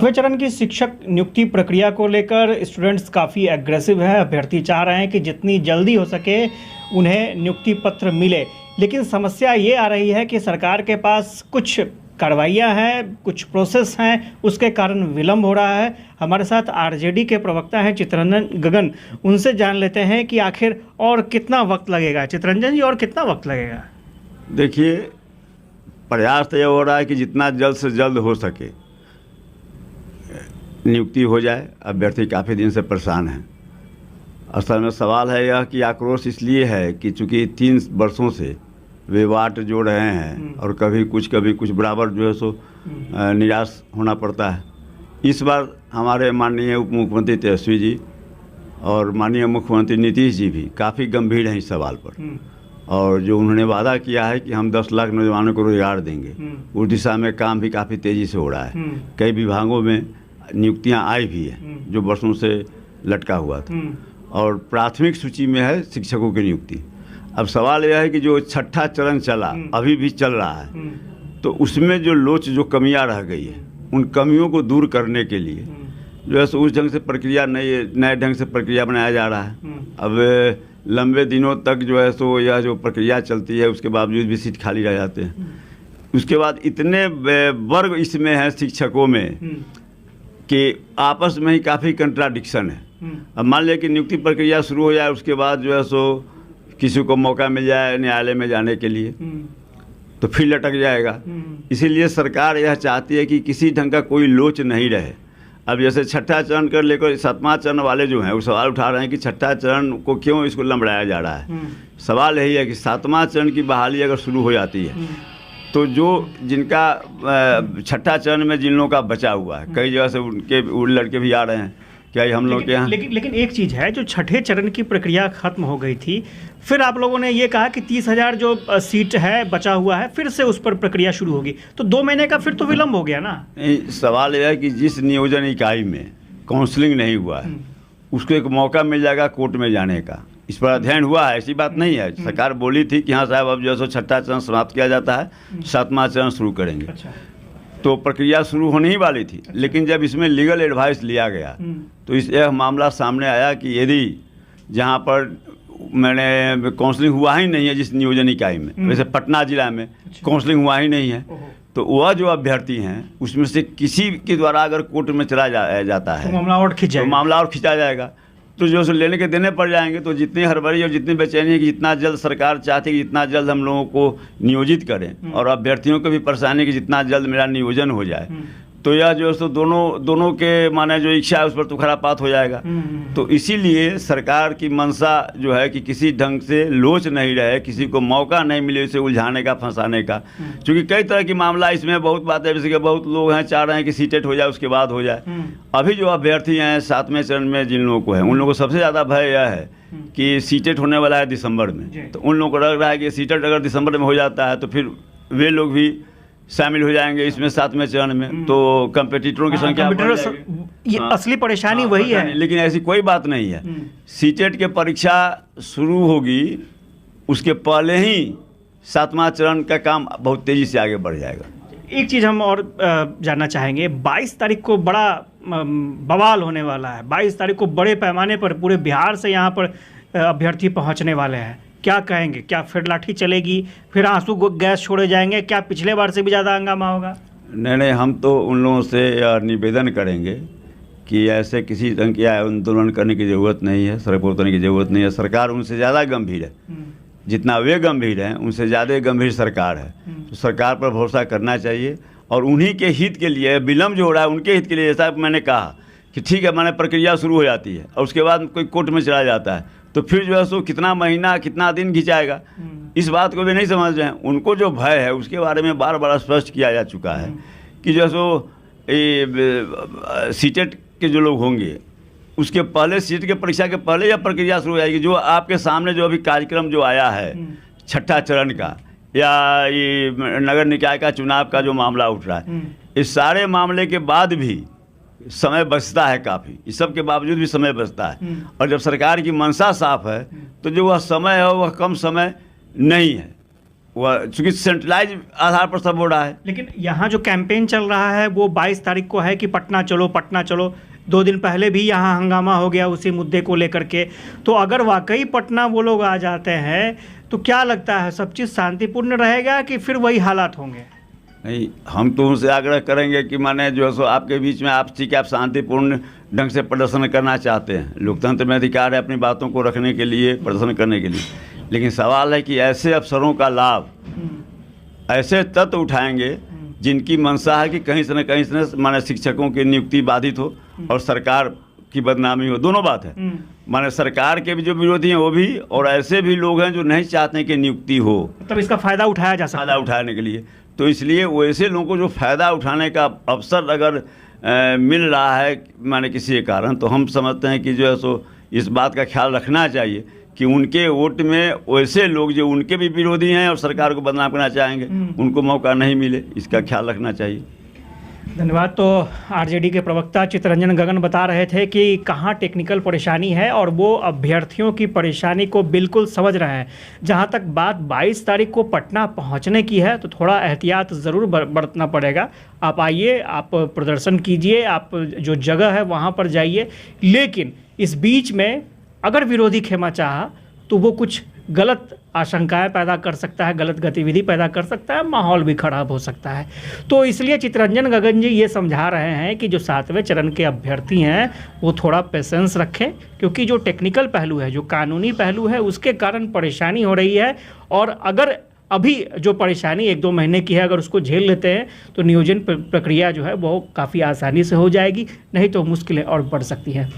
छठवें चरण की शिक्षक नियुक्ति प्रक्रिया को लेकर स्टूडेंट्स काफ़ी एग्रेसिव है। अभ्यर्थी चाह रहे हैं कि जितनी जल्दी हो सके उन्हें नियुक्ति पत्र मिले, लेकिन समस्या ये आ रही है कि सरकार के पास कुछ कार्रवाइयाँ हैं, कुछ प्रोसेस हैं, उसके कारण विलम्ब हो रहा है। हमारे साथ आरजेडी के प्रवक्ता हैं चितरंजन गगन, उनसे जान लेते हैं कि आखिर और कितना वक्त लगेगा। चितरंजन जी, और कितना वक्त लगेगा? देखिए, प्रयास तो यह हो रहा है कि जितना जल्द से जल्द हो सके नियुक्ति हो जाए। अभ्यर्थी काफ़ी दिन से परेशान हैं। असल में सवाल है यह कि आक्रोश इसलिए है कि चूँकि 3 वर्षों से वे वाट जोड़ रहे हैं और कभी कुछ बराबर जो है सो निराश होना पड़ता है। इस बार हमारे माननीय उप मुख्यमंत्री तेजस्वी जी और माननीय मुख्यमंत्री नीतीश जी भी काफ़ी गंभीर हैं इस सवाल पर, और जो उन्होंने वादा किया है कि हम 10 लाख नौजवानों को रोजगार देंगे, उस दिशा में काम भी काफ़ी तेज़ी से हो रहा है। कई विभागों में नियुक्तियां आई भी हैं जो वर्षों से लटका हुआ था, और प्राथमिक सूची में है शिक्षकों की नियुक्ति। अब सवाल यह है कि जो छठा चरण चला, अभी भी चल रहा है, तो उसमें जो लोच, जो कमियां रह गई है, उन कमियों को दूर करने के लिए जो है उस ढंग से प्रक्रिया नए ढंग से प्रक्रिया बनाया जा रहा है। अब लंबे दिनों तक जो है सो यह जो प्रक्रिया चलती है, उसके बावजूद भी सीट खाली रह जाते हैं। उसके बाद इतने वर्ग इसमें हैं शिक्षकों में कि आपस में ही काफ़ी कंट्राडिक्शन है। अब मान लिया कि नियुक्ति प्रक्रिया शुरू हो जाए, उसके बाद जो है सो किसी को मौका मिल जाए न्यायालय में जाने के लिए, तो फिर लटक जाएगा। इसीलिए सरकार यह चाहती है कि किसी ढंग का कोई लोच नहीं रहे। अब जैसे छठा चरण कर लेकर 7वां चरण वाले जो हैं वो सवाल उठा रहे हैं कि छठा चरण को क्यों इसको लंबड़ाया जा रहा है। सवाल यही है कि 7वां चरण की बहाली अगर शुरू हो जाती है तो जो जिनका छठा चरण में जिन लोगों का बचा हुआ है, कई जगह से उनके लड़के भी आ रहे हैं क्या हम लोग के यहाँ। लेकिन एक चीज़ है, जो छठे चरण की प्रक्रिया खत्म हो गई थी, फिर आप लोगों ने ये कहा कि 30,000 जो सीट है बचा हुआ है, फिर से उस पर प्रक्रिया शुरू होगी, तो 2 महीने का फिर तो विलम्ब हो गया ना। सवाल यह है कि जिस नियोजन इकाई में काउंसलिंग नहीं हुआ है उसको एक मौका मिल जाएगा कोर्ट में जाने का। इस पर अध्ययन हुआ है, ऐसी बात नहीं है। सरकार बोली थी कि हाँ साहब, अब जो है छठा चरण समाप्त किया जाता है, 7वां चरण शुरू करेंगे। अच्छा। तो प्रक्रिया शुरू होने ही वाली थी। अच्छा। लेकिन जब इसमें लीगल एडवाइस लिया गया तो यह मामला सामने आया कि यदि जहाँ पर मैंने काउंसलिंग हुआ ही नहीं है जिस नियोजन इकाई में, वैसे पटना जिला में काउंसलिंग हुआ ही नहीं है, तो वह जो अभ्यर्थी हैं उसमें से किसी के द्वारा अगर कोर्ट में चला जाता है तो मामला और खिंचा जाएगा, तो जो है लेने के देने पड़ जाएंगे। तो जितनी हड़बड़ी और जितनी बेचैनी है कि जितना जल्द सरकार चाहती है कि जितना जल्द हम लोगों को नियोजित करें, और अभ्यर्थियों को भी परेशानी कि जितना जल्द मेरा नियोजन हो जाए, तो यह जो है सो दोनों के माने जो इच्छा है उस पर तो खरापात हो जाएगा। तो इसीलिए सरकार की मंशा जो है कि किसी ढंग से लोच नहीं रहे, किसी को मौका नहीं मिले इसे उलझाने का, फंसाने का। क्योंकि कई तरह की मामला इसमें बहुत बात है, जैसे कि बहुत लोग हैं चाह रहे हैं कि सीटेट हो जाए उसके बाद हो जाए। अभी जो अभ्यर्थी हैं 7वें चरण में जिन लोगों को है, उन लोगों को सबसे ज़्यादा भय यह है कि सीटेट होने वाला है दिसंबर में, तो उन लोगों को लग रहा है कि सीटेट अगर दिसंबर में हो जाता है तो फिर वे लोग भी शामिल हो जाएंगे इसमें 7वें चरण में, तो कंपटीटरों की संख्या ये असली परेशानी वही है। लेकिन ऐसी कोई बात नहीं है। सीटेट के परीक्षा शुरू होगी उसके पहले ही 7वां चरण का काम बहुत तेज़ी से आगे बढ़ जाएगा। एक चीज़ हम और जानना चाहेंगे, 22 तारीख को बड़ा बवाल होने वाला है। 22 तारीख को बड़े पैमाने पर पूरे बिहार से यहाँ पर अभ्यर्थी पहुँचने वाले हैं। क्या कहेंगे? क्या फिर लाठी चलेगी, फिर आंसू गैस छोड़े जाएंगे? क्या पिछले बार से भी ज़्यादा हंगामा होगा? नहीं, हम तो उन लोगों से निवेदन करेंगे कि ऐसे किसी ढंग के आंदोलन करने की ज़रूरत नहीं है, सड़क पर उतरने की ज़रूरत नहीं है। सरकार उनसे ज़्यादा गंभीर है, जितना वे गंभीर हैं उनसे ज़्यादा गंभीर सरकार है। तो सरकार पर भरोसा करना चाहिए, और उन्हीं के हित के लिए विलम्ब जो हो रहा है उनके हित के लिए। जैसा मैंने कहा कि ठीक है, मैंने प्रक्रिया शुरू हो जाती है और उसके बाद कोई कोर्ट में चला जाता है, तो फिर जो है सो कितना महीना कितना दिन खिंचाएगा, इस बात को भी नहीं समझ रहे हैं। उनको जो भय है उसके बारे में बार बार स्पष्ट किया जा चुका है कि जो है सो सीटेट के जो लोग होंगे उसके पहले, सीट के परीक्षा के पहले यह प्रक्रिया शुरू हो जाएगी। जो आपके सामने जो अभी कार्यक्रम जो आया है छठा चरण का, या ये नगर निकाय का चुनाव का जो मामला उठ रहा है, इस सारे मामले के बाद भी समय बचता है काफ़ी। इस सब के बावजूद भी समय बचता है, और जब सरकार की मंशा साफ है तो जो वह समय है वह कम समय नहीं है। वह चूँकि सेंट्रलाइज आधार पर सब हो रहा है। लेकिन यहाँ जो कैंपेन चल रहा है वो 22 तारीख को है कि पटना चलो पटना चलो। 2 दिन पहले भी यहाँ हंगामा हो गया उसी मुद्दे को लेकर के। तो अगर वाकई पटना वो लोग आ जाते हैं तो क्या लगता है सब चीज़ शांतिपूर्ण रहेगा कि फिर वही हालात होंगे? नहीं, हम तो उनसे आग्रह करेंगे कि माने जो है सो आपके बीच में आप ठीक है, आप शांतिपूर्ण ढंग से प्रदर्शन करना चाहते हैं, लोकतंत्र में अधिकार है अपनी बातों को रखने के लिए, प्रदर्शन करने के लिए, लेकिन सवाल है कि ऐसे अफसरों का लाभ ऐसे तत्व उठाएंगे जिनकी मंशा है कि कहीं से न माने शिक्षकों की नियुक्ति बाधित हो और सरकार की बदनामी हो। दोनों बात है, माने सरकार के भी जो विरोधी हैं वो भी, और ऐसे भी लोग हैं जो नहीं चाहते हैं कि नियुक्ति हो, तब इसका फ़ायदा उठाया जा सकता है। फ़ायदा उठाने के लिए। तो इसलिए वैसे लोगों को जो फ़ायदा उठाने का अवसर अगर मिल रहा है माने किसी के कारण, तो हम समझते हैं कि जो है सो इस बात का ख्याल रखना चाहिए कि उनके वोट में वैसे लोग जो उनके भी विरोधी हैं और सरकार को बदनाम करना चाहेंगे, उनको मौका नहीं मिले, इसका ख्याल रखना चाहिए। धन्यवाद। तो आरजेडी के प्रवक्ता चित्तरंजन गगन बता रहे थे कि कहाँ टेक्निकल परेशानी है और वो अभ्यर्थियों की परेशानी को बिल्कुल समझ रहे हैं। जहाँ तक बात 22 तारीख को पटना पहुँचने की है तो थोड़ा एहतियात ज़रूर बरतना पड़ेगा। आप आइए, आप प्रदर्शन कीजिए, आप जो जगह है वहाँ पर जाइए, लेकिन इस बीच में अगर विरोधी खेमा चाहा तो वो कुछ गलत आशंकाएं पैदा कर सकता है, गलत गतिविधि पैदा कर सकता है, माहौल भी खराब हो सकता है। तो इसलिए चित्तरंजन गगन जी ये समझा रहे हैं कि जो 7वें चरण के अभ्यर्थी हैं वो थोड़ा पेशेंस रखें, क्योंकि जो टेक्निकल पहलू है, जो कानूनी पहलू है, उसके कारण परेशानी हो रही है। और अगर अभी जो परेशानी 1-2 महीने की है अगर उसको झेल लेते हैं तो नियोजन प्रक्रिया जो है वो काफ़ी आसानी से हो जाएगी, नहीं तो मुश्किलें और बढ़ सकती हैं।